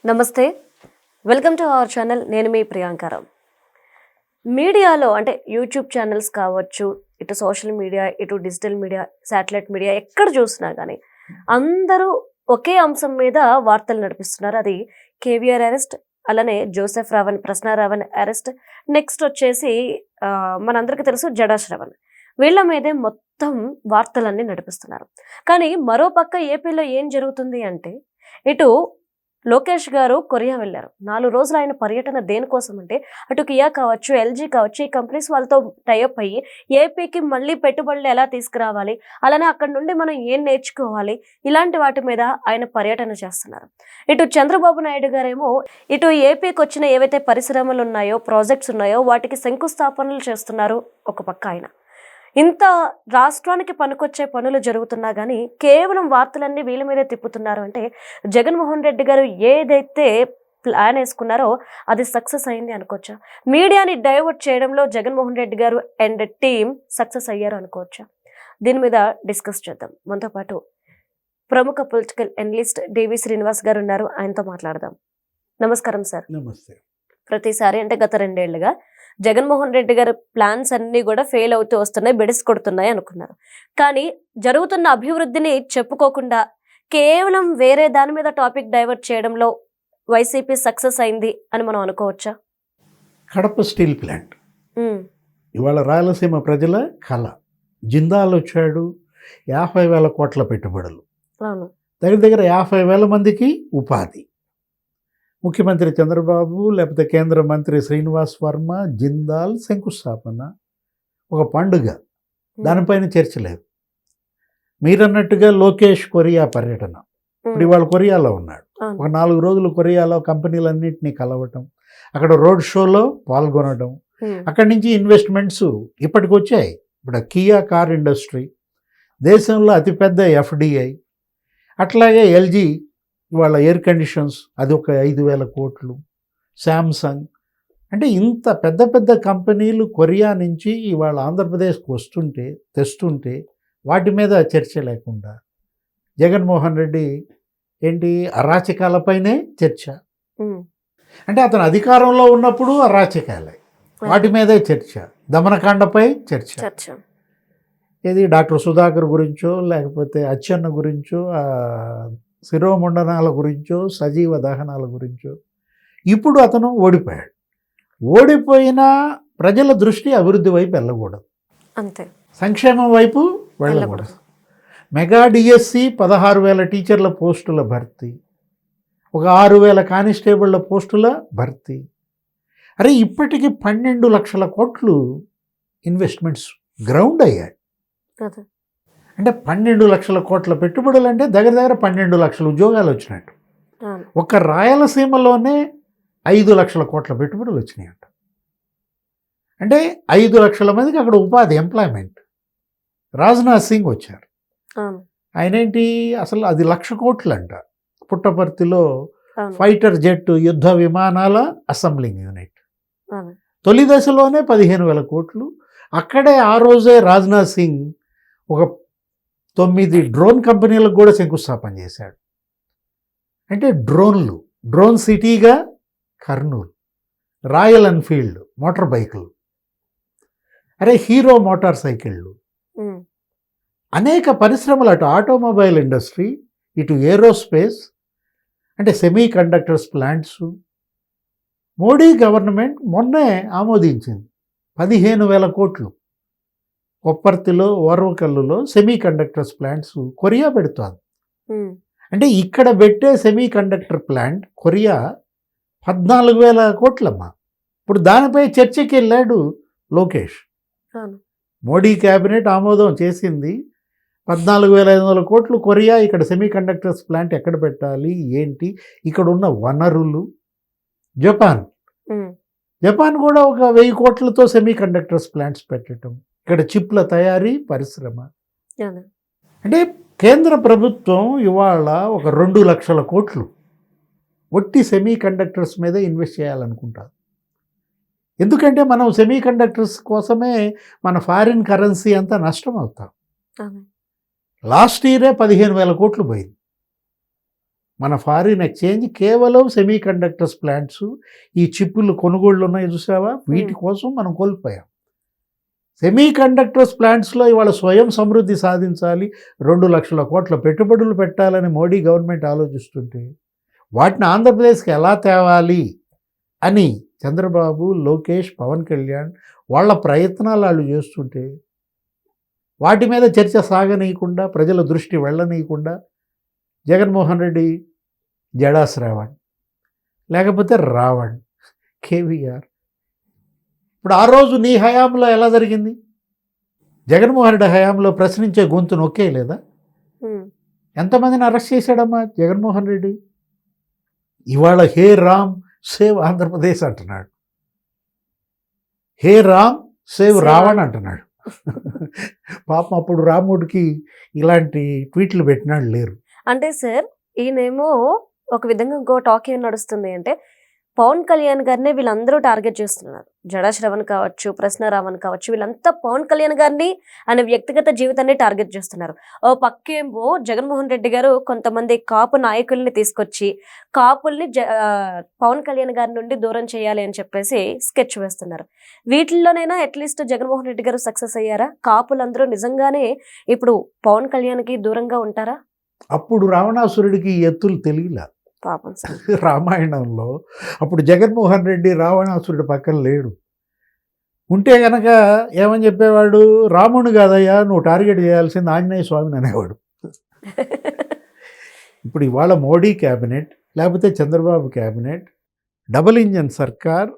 నమస్తే, welcome to our channel. నేను మీ ప్రియాంకారావు. మీడియాలో అంటే యూట్యూబ్ ఛానల్స్ కావచ్చు, ఇటు సోషల్ మీడియా, ఇటు డిజిటల్ మీడియా, శాటిలైట్ మీడియా ఎక్కడ చూసినా కానీ అందరూ ఒకే అంశం మీద వార్తలు నడిపిస్తున్నారు. అది కేవీఆర్ అరెస్ట్, అలానే Joseph Ravan, Prasanna Ravan arrest, next వచ్చేసి మనందరికీ తెలుసు జడా శ్రవణ్. వీళ్ళ మీదే మొత్తం వార్తలన్నీ నడిపిస్తున్నారు. కానీ మరోపక్క ఏపీలో ఏం జరుగుతుంది అంటే, ఇటు లోకేష్ గారు కొరియా వెళ్ళారు. 4 రోజులు ఆయన పర్యటన దేనికోసం అంటే, అటు కియా కావచ్చు, ఎల్జీ కావచ్చు, ఈ కంపెనీస్ వాళ్ళతో టైఅప్ అయ్యి ఏపీకి మళ్ళీ పెట్టుబడులు ఎలా తీసుకురావాలి, అలానే అక్కడ నుండి మనం ఏం నేర్చుకోవాలి, ఇలాంటి వాటి మీద ఆయన పర్యటన చేస్తున్నారు. ఇటు చంద్రబాబు నాయుడు గారేమో ఇటు ఏపీకి వచ్చిన ఏవైతే పరిశ్రమలు ఉన్నాయో, ప్రాజెక్ట్స్ ఉన్నాయో వాటికి శంకుస్థాపనలు చేస్తున్నారు. ఒక పక్క ఆయన ఇంత రాష్ట్రానికి పనికొచ్చే పనులు జరుగుతున్నా కానీ కేవలం వార్తలన్నీ వీళ్ళ మీదే తిప్పుతున్నారు. అంటే జగన్మోహన్ రెడ్డి గారు ఏదైతే ప్లాన్ వేసుకున్నారో అది సక్సెస్ అయింది అనుకోవచ్చా? మీడియాని డైవర్ట్ చేయడంలో జగన్మోహన్ రెడ్డి గారు అండ్ టీమ్ సక్సెస్ అయ్యారు అనుకోవచ్చా? దీని మీద డిస్కస్ చేద్దాం. మనతో పాటు ప్రముఖ పొలిటికల్ అనలిస్ట్ డివి శ్రీనివాస్ గారు ఉన్నారు. ఆయనతో మాట్లాడదాం. నమస్కారం సార్. నమస్తే. ప్రతిసారి అంటే గత 2 ఏళ్లుగా జగన్మోహన్ రెడ్డి గారి ప్లాన్స్ అన్నీ కూడా ఫెయిల్ అవుతూ వస్తున్నాయి, బెడిసి కొడుతున్నాయి అనుకున్నారు. కానీ జరుగుతున్న అభివృద్ధిని చెప్పుకోకుండా కేవలం వేరే దాని మీద టాపిక్ డైవర్ట్ చేయడంలో వైసీపీ సక్సెస్ అయింది అని మనం అనుకోవచ్చా? కడప స్టీల్ ప్లాంట్ ఇవాళ రాయలసీమ ప్రజల కళ. జిందాల్ వచ్చాడు, 50,000 కోట్ల పెట్టుబడులు, అవును, దగ్గర దగ్గర 50,000 మందికి ఉపాధి. ముఖ్యమంత్రి చంద్రబాబు లేకపోతే కేంద్ర మంత్రి శ్రీనివాస్ వర్మ, జిందాల్ శంకుస్థాపన, ఒక పండుగ. దానిపైన చర్చ లేదు. మీరన్నట్టుగా లోకేష్ కొరియా పర్యటన, ఇప్పుడు ఇవాళ కొరియాలో ఉన్నాడు. ఒక 4 రోజులు కొరియాలో కంపెనీలన్నింటినీ కలవటం, అక్కడ రోడ్ షోలో పాల్గొనడం, అక్కడి నుంచి ఇన్వెస్ట్మెంట్స్ ఇప్పటికి వచ్చాయి. ఇప్పుడు కియా కార్ ఇండస్ట్రీ దేశంలో అతిపెద్ద ఎఫ్డిఐ, అట్లాగే ఎల్జీ వాళ్ళ ఎయిర్ కండిషన్స్ అది ఒక 5,000 కోట్లు, శాంసంగ్. అంటే ఇంత పెద్ద పెద్ద కంపెనీలు కొరియా నుంచి ఇవాళ ఆంధ్రప్రదేశ్కి తెస్తుంటే వాటి మీద చర్చ లేకుండా జగన్మోహన్ రెడ్డి ఏంటి అరాచకాలపైనే చర్చ. అంటే అతను అధికారంలో ఉన్నప్పుడు అరాచకాలే, వాటి మీదే చర్చ, దమనకాండపై చర్చ. ఇది డాక్టర్ సుధాకర్ గురించో లేకపోతే అచ్చెన్న గురించో, శిరోమండనాల గురించో, సజీవ దహనాల గురించో. ఇప్పుడు అతను ఓడిపోయాడు. ఓడిపోయినా ప్రజల దృష్టి అభివృద్ధి వైపు వెళ్ళకూడదు, అంతే, సంక్షేమం వైపు వెళ్ళకూడదు. మెగా డిఎస్సి 16,000 టీచర్ల పోస్టుల భర్తీ, ఒక 6,000 కానిస్టేబుళ్ల పోస్టుల భర్తీ. అరే ఇప్పటికి 12 లక్షల కోట్లు ఇన్వెస్ట్మెంట్స్ గ్రౌండ్ అయ్యాయి. అంటే 12 లక్షల కోట్ల పెట్టుబడులు అంటే దగ్గర దగ్గర 12 లక్షల ఉద్యోగాలు వచ్చినట్టు. ఒక రాయలసీమలోనే 5 లక్షల కోట్ల పెట్టుబడులు వచ్చినాయంట. అంటే 5 లక్షల మందికి అక్కడ ఉపాధి, ఎంప్లాయ్మెంట్. రాజ్నాథ్ సింగ్ వచ్చారు. ఆయన ఏంటి అసలు అది 1,00,000 కోట్లు అంట. పుట్టపర్తిలో ఫైటర్ జెట్ యుద్ధ విమానాల అసెంబ్లింగ్ యూనిట్ తొలి దశలోనే 15,000 కోట్లు. అక్కడే ఆ రోజే రాజ్నాథ్ సింగ్ ఒక 9 డ్రోన్ కంపెనీలకు కూడా శంకుస్థాపన చేశాడు. అంటే డ్రోన్ సిటీగా కర్నూలు, రాయల్ ఎన్ఫీల్డ్ మోటార్ బైకులు, అరే హీరో మోటార్ సైకిళ్ళు, అనేక పరిశ్రమలు, అటు ఆటోమొబైల్ ఇండస్ట్రీ, ఇటు ఏరోస్పేస్, అంటే semi conductors plants. Modi government మొన్నే ఆమోదించింది 15,000 కోట్లు. కొప్పర్తిలో, ఓర్వకల్లులో సెమీ కండక్టర్స్ ప్లాంట్స్ కొరియా పెడుతుంది. అంటే ఇక్కడ పెట్టే సెమీ కండక్టర్ ప్లాంట్ కొరియా 14,000 కోట్లమ్మా. ఇప్పుడు దానిపై చర్చకి వెళ్ళాడు లోకేష్. మోడీ క్యాబినెట్ ఆమోదం చేసింది. 14,500 కోట్లు కొరియా. ఇక్కడ సెమీ కండక్టర్స్ ప్లాంట్ ఎక్కడ పెట్టాలి ఏంటి, ఇక్కడ ఉన్న వనరులు. జపాన్ కూడా ఒక 1,000 కోట్లతో సెమీ కండక్టర్స్ ప్లాంట్స్ పెట్టడం, ఇక్కడ చిప్ల తయారీ పరిశ్రమ. అంటే కేంద్ర ప్రభుత్వం ఇవాళ ఒక 2 లక్షల కోట్లు ఒట్టి సెమీ కండక్టర్స్ మీద ఇన్వెస్ట్ చేయాలనుకుంటారు. ఎందుకంటే మనం సెమీ కండక్టర్స్ కోసమే మన ఫారిన్ కరెన్సీ అంతా నష్టం అవుతాం. లాస్ట్ ఇయరే 15,000 కోట్లు పోయింది. మన ఫారిన్ ఎక్స్చేంజ్ కేవలం సెమీ కండక్టర్స్ ప్లాంట్స్, ఈ చిప్పులు కొనుగోళ్ళు ఉన్నాయి చూసావా, వీటి కోసం మనం కోల్పోయాం. సెమీ కండక్టర్స్ ప్లాంట్స్లో ఇవాళ స్వయం సమృద్ధి సాధించాలి, 2 లక్షల కోట్ల పెట్టుబడులు పెట్టాలని మోడీ గవర్నమెంట్ ఆలోచిస్తుంటే వాటిని ఆంధ్రప్రదేశ్కి ఎలా తేవాలి అని చంద్రబాబు, లోకేష్, పవన్ కళ్యాణ్ వాళ్ళ ప్రయత్నాలు వాళ్ళు చేస్తుంటే వాటి మీద చర్చ సాగనీయకుండా, ప్రజల దృష్టి వెళ్ళనీయకుండా జగన్మోహన్ రెడ్డి జడా శ్రావణ్, లేకపోతే రావణ్, కేవీఆర్. ఇప్పుడు ఆ రోజు నీ హయాంలో ఎలా జరిగింది? జగన్మోహన్ రెడ్డి హయాంలో ప్రశ్నించే గొంతు నొక్కేయలేదా? ఎంతమందిని అరెస్ట్ చేశాడమ్మా జగన్మోహన్ రెడ్డి? ఇవాళ హే రామ్ సేవ్ ఆంధ్రప్రదేశ్ అంటున్నాడు, హే రామ్ సేవ్ రావణ్ అంటున్నాడు. పాపం అప్పుడు రాముడికి ఇలాంటి ట్వీట్లు పెట్టినాడు లేరు. అంటే సార్ ఈయనేమో ఒక విధంగా ఇంకో టాక్ ఏం నడుస్తుంది అంటే పవన్ కళ్యాణ్ గారినే వీళ్ళందరూ టార్గెట్ చేస్తున్నారు. జడా శ్రవణ్ కావచ్చు, ప్రశ్న రావణ్ కావచ్చు, వీళ్ళంతా పవన్ కళ్యాణ్ గారిని ఆయన వ్యక్తిగత జీవితాన్ని టార్గెట్ చేస్తున్నారు. ఓ పక్కేమో జగన్మోహన్ రెడ్డి గారు కొంతమంది కాపు నాయకుల్ని తీసుకొచ్చి కాపుల్ని పవన్ కళ్యాణ్ గారి నుండి దూరం చేయాలి అని చెప్పేసి స్కెచ్ వేస్తున్నారు. వీటిల్లోనైనా అట్లీస్ట్ జగన్మోహన్ రెడ్డి గారు సక్సెస్ అయ్యారా? కాపులందరూ నిజంగానే ఇప్పుడు పవన్ కళ్యాణ్కి దూరంగా ఉంటారా? అప్పుడు రావణాసురుడికి ఎత్తులు తెలియలా పాపం సార్. రామాయణంలో అప్పుడు జగన్మోహన్ రెడ్డి రావణాసురుడి పక్కన లేడు. ఉంటే గనక ఏమని చెప్పేవాడు, రాముడు కాదయ్యా నువ్వు టార్గెట్ చేయాల్సింది ఆంజనేయ స్వామిని అనేవాడు. ఇప్పుడు ఇవాళ మోడీ క్యాబినెట్ లేకపోతే చంద్రబాబు క్యాబినెట్ డబుల్ ఇంజన్ సర్కార్,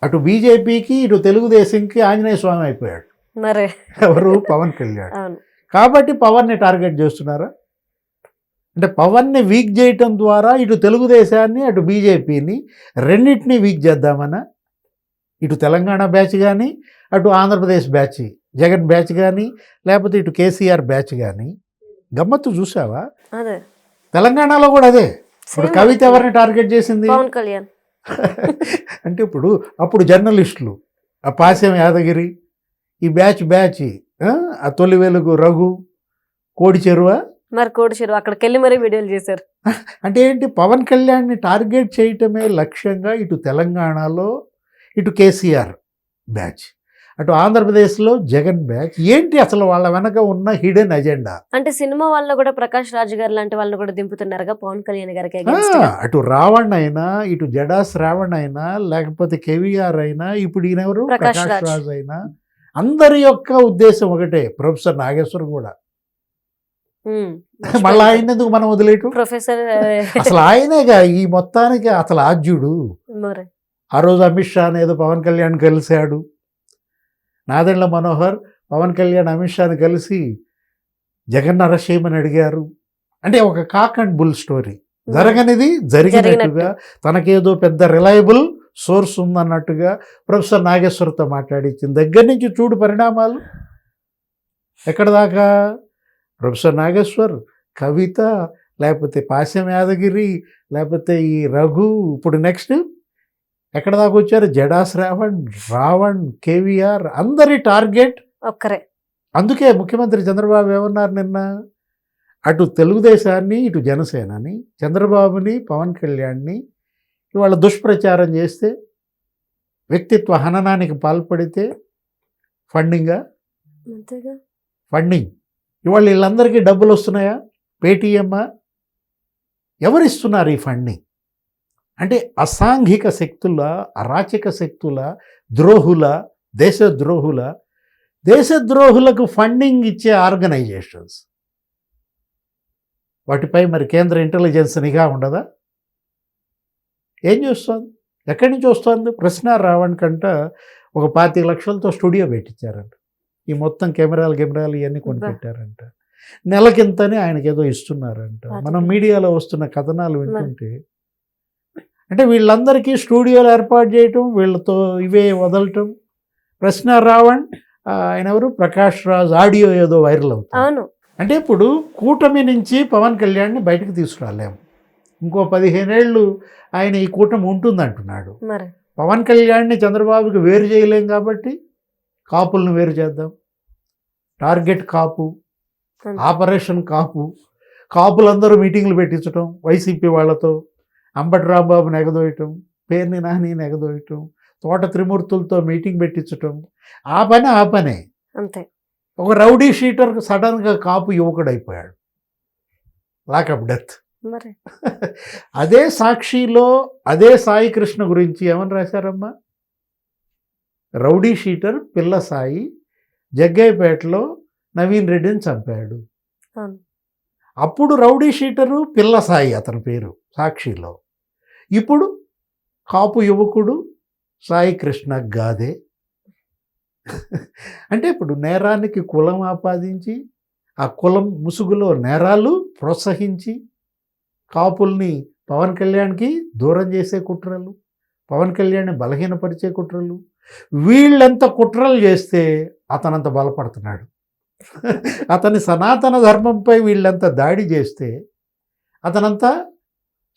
అటు బీజేపీకి ఇటు తెలుగుదేశంకి ఆంజనేయ స్వామి అయిపోయాడు. మరి ఎవరు? పవన్ కళ్యాణ్. కాబట్టి పవన్ని టార్గెట్ చేస్తున్నారా? అంటే పవన్ని వీక్ చేయటం ద్వారా ఇటు తెలుగుదేశాన్ని అటు బీజేపీని రెండింటినీ వీక్ చేద్దామన్నా, ఇటు తెలంగాణ బ్యాచ్ కానీ అటు ఆంధ్రప్రదేశ్ బ్యాచ్ జగన్ బ్యాచ్ కానీ లేకపోతే ఇటు కేసీఆర్ బ్యాచ్ కానీ. గమ్మత్తు చూసావా? తెలంగాణలో కూడా అదే. ఇప్పుడు కవిత ఎవరిని టార్గెట్ చేసింది? పవన్ కళ్యాణ్. అంటే ఇప్పుడు అప్పుడు జర్నలిస్టులు ఆ పాశ్యం యాదగిరి, ఈ బ్యాచ్ ఆ తొలి వెలుగు రఘు, కోడి చెరువ, మరి కోడి చెరువు అక్కడికి వెళ్ళి మరీ వీడియోలు చేశారు. అంటే ఏంటి? పవన్ కళ్యాణ్ని టార్గెట్ చేయటమే లక్ష్యంగా ఇటు తెలంగాణలో ఇటు కేసీఆర్ బ్యాచ్, అటు ఆంధ్రప్రదేశ్లో జగన్ బ్యాచ్. ఏంటి అసలు వాళ్ళ వెనక ఉన్న హిడెన్ అజెండా? అంటే సినిమా వాళ్ళు కూడా ప్రకాష్ రాజ్ గారు లాంటి వాళ్ళని కూడా దింపుతున్నారుగా పవన్ కళ్యాణ్ గారికి. అటు రావణ్ అయినా ఇటు జడా శ్రావణ్ అయినా లేకపోతే కేవీఆర్ అయినా ఇప్పుడు ఈయనెవరు ప్రకాష్ రాజ్ అయినా అందరి యొక్క ఉద్దేశం ఒకటే. ప్రొఫెసర్ నాగేశ్వర్ కూడా మళ్ళీ ఆయన ఎందుకు మనం వదిలేయటం? ప్రొఫెసర్ అసలు ఆయనేగా ఈ మొత్తానికి అసలు ఆద్యుడు. ఆ రోజు అమిత్ షా ఏదో పవన్ కళ్యాణ్ కలిశాడు. నాదెండ్ల మనోహర్ పవన్ కళ్యాణ్ అమిత్ షాని కలిసి జగన్ అరెస్ట్ చేయమని అడిగారు. అంటే ఒక కాక్ అండ్ బుల్ స్టోరీ. జరగనిది జరిగినట్టుగా, తనకేదో పెద్ద రిలయబుల్ సోర్స్ ఉందన్నట్టుగా ప్రొఫెసర్ నాగేశ్వర్తో మాట్లాడించింది. దగ్గర నుంచి చూడు పరిణామాలు ఎక్కడ దాకా. ప్రొఫెసర్ నాగేశ్వర్, కవిత, లేకపోతే పాశ్యం యాదగిరి, లేకపోతే ఈ రఘు, ఇప్పుడు నెక్స్ట్ ఎక్కడ దాకా వచ్చారు? జడా శ్రావణ్, రావణ్, కేవీఆర్, అందరి టార్గెట్ ఒక్కరే. అందుకే ముఖ్యమంత్రి చంద్రబాబు ఏమన్నారు నిన్న, అటు తెలుగుదేశాన్ని ఇటు జనసేనని, చంద్రబాబుని పవన్ కళ్యాణ్ని ఇవాళ దుష్ప్రచారం చేస్తే, వ్యక్తిత్వ హననానికి పాల్పడితే ఫండింగ్ ఇవాళ వీళ్ళందరికీ డబ్బులు వస్తున్నాయా? పేటీఎమ్మా? ఎవరిస్తున్నారు ఈ ఫండింగ్? అంటే అసాంఘిక శక్తుల, అరాచక శక్తుల, ద్రోహుల, దేశద్రోహులకు ఫండింగ్ ఇచ్చే ఆర్గనైజేషన్స్. వాటిపై మరి కేంద్ర ఇంటెలిజెన్స్ నిఘా ఉండదా? ఏం చేస్తుంది? ఎక్కడి నుంచి వస్తుంది? ప్రశ్న రావణ్ కంట ఒక 25 లక్షలతో స్టూడియో పెట్టించారంట. ఈ మొత్తం కెమెరాలు ఇవన్నీ కొనిపెట్టారంట. నెలకింతని ఆయనకి ఏదో ఇస్తున్నారంట. మనం మీడియాలో వస్తున్న కథనాలు వింటుంటే అంటే వీళ్ళందరికీ స్టూడియోలు ఏర్పాటు చేయటం, వీళ్ళతో ఇవే వదలటం. ప్రశ్న రావణ్ ఆయన ఎవరు? ప్రకాష్ రాజ్ ఆడియో ఏదో వైరల్ అవుతుంది. అంటే ఇప్పుడు కూటమి నుంచి పవన్ కళ్యాణ్ని బయటకు తీసుకురాలేము. ఇంకో 15 ఏళ్ళు ఆయన ఈ కూటమి ఉంటుందంటున్నాడు. పవన్ కళ్యాణ్ని చంద్రబాబుకి వేరు చేయలేం కాబట్టి కాపులను వేరు చేద్దాం. టార్గెట్ కాపు, ఆపరేషన్ కాపు, కాపులందరూ మీటింగ్లు పెట్టించడం వైసీపీ వాళ్ళతో, అంబటి రాంబాబుని ఎగదోయటం, పేర్ని నానిని ఎగదోయటం, తోట త్రిమూర్తులతో మీటింగ్ పెట్టించటం, ఆ పనే. అంతే. ఒక రౌడీ షీటర్ సడన్గా కాపు యువకుడైపోయాడు, లాకప్ డెత్. మరి అదే సాక్షిలో అదే సాయి కృష్ణ గురించి ఏమని రాశారమ్మా? రౌడీ షీటర్ పిల్ల సాయి జగ్గయ్యపేటలో నవీన్ రెడ్డిని చంపాడు. అవును. అప్పుడు రౌడీ షీటరు పిల్ల సాయి అతని పేరు సాక్షిలో. ఇప్పుడు కాపు యువకుడు సాయి కృష్ణ గాదే. అంటే ఇప్పుడు నేరానికి కులం ఆపాదించి, ఆ కులం ముసుగులో నేరాలు ప్రోత్సహించి, కాపుల్ని పవన్ కళ్యాణ్కి దూరం చేసే కుట్రలు, పవన్ కళ్యాణ్ని బలహీనపరిచే కుట్రలు, వీళ్ళంత కుట్రలు చేస్తే అతనంత బలపడుతున్నాడు. అతని సనాతన ధర్మంపై వీళ్ళంత దాడి చేస్తే అతనంతా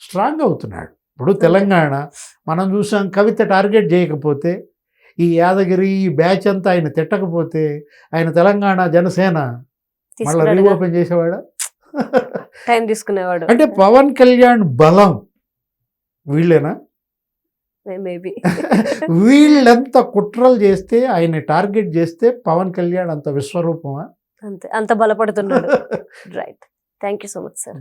స్ట్రాంగ్ అవుతున్నాడు. ఇప్పుడు తెలంగాణ మనం చూసాం, కవిత టార్గెట్ చేయకపోతే, ఈ యాదగిరి ఈ బ్యాచ్ అంతా ఆయన తిట్టకపోతే, ఆయన తెలంగాణ జనసేన మళ్ళీ రీఓపెన్ చేసేవాడా? టైం తీసుకునేవాడు. అంటే పవన్ కళ్యాణ్ బలం వీళ్ళేనా? మేబీ. వీళ్ళంత కుట్రలు చేస్తే, ఆయన టార్గెట్ చేస్తే పవన్ కళ్యాణ్ అంత విశ్వరూపమా? అంతే, అంత బలపడుతున్నాడు. Right. Thank you so much sir.